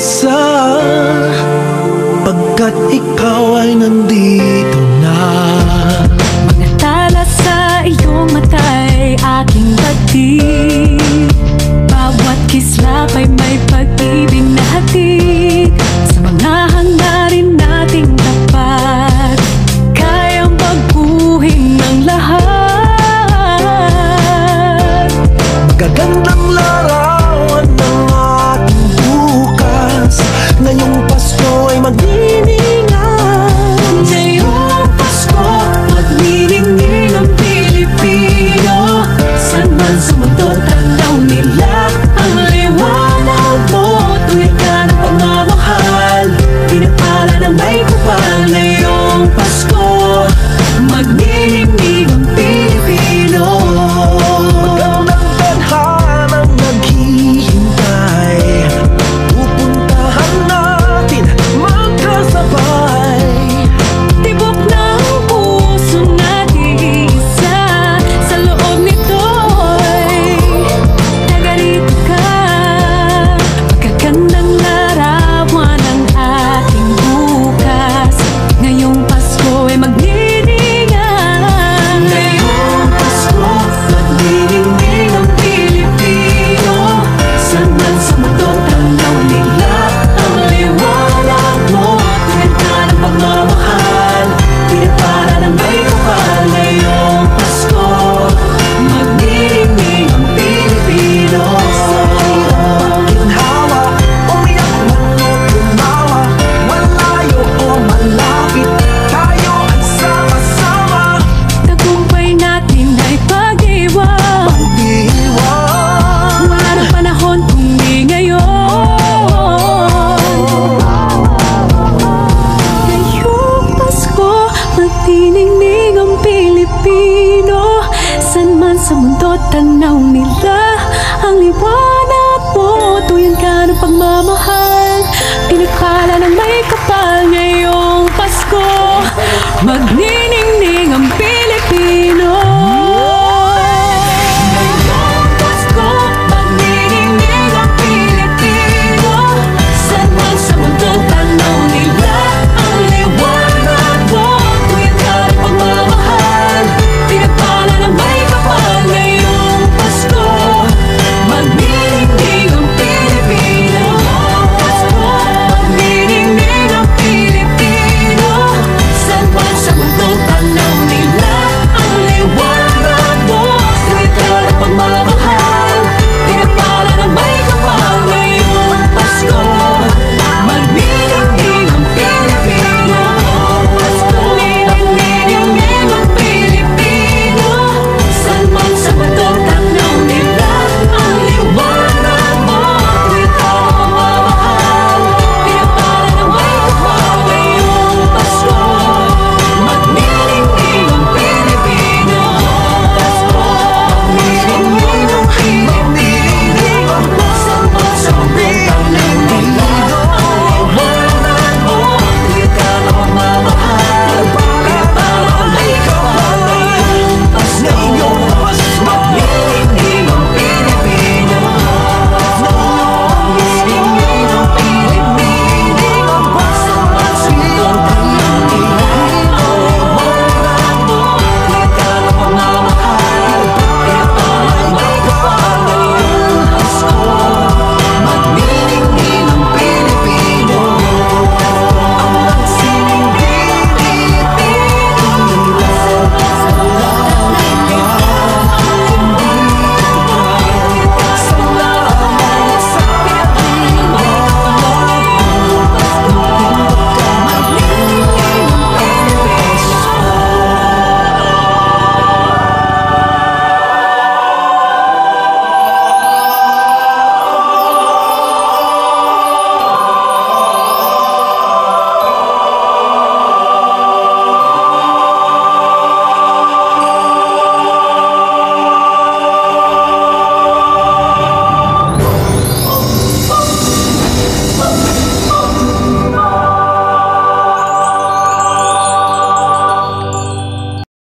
mag-iisa, pagkat ikaw ay nandito na. Mga tala sa iyong mata'y aking batid. Bawat kislap ay may pag-ibig na hatid. Sa mga hangarin nating tapat, kayang baguhin ng lahat. Magagandang larawan ng ating bukas. Ngayong Pasko ay magniningay. Ngayong Pasko, magniningning ang Pilipino. Saan man sa mundo tanaw nila ang liwanag mo. Tuwid ka ng pagmamahal, pinapala ng may kupal. Ngayong Pasko, magniningning ang Pilipino. Magandang tadhanang naghihintay, pupuntahan natin magkasabay. Tibok ng puso natin isa, sa loob nito'y nagarito ka. Magagandang larawan ang ating bukas. Ngayong Pasko ay magniningay. Ngayong Pasko, magniningning ang Pilipino. Saan man sa mundo tanaw nila ang liwanag mo. Tuwid ka ng pagmamahal, pinapala ng may kapal. Ngayong Pasko, magniningning ang Pilipino. Ginhawa, umiyak man o tumawa, malayo o malapit, tayo ay sama-sama. Tagumpay natin ay pag-iwan. Pag-iwan, Wala nang panahon kung di ngayon. Ngayong Pasko, magniningning ang Pilipino. Saan man sa mundo tanaw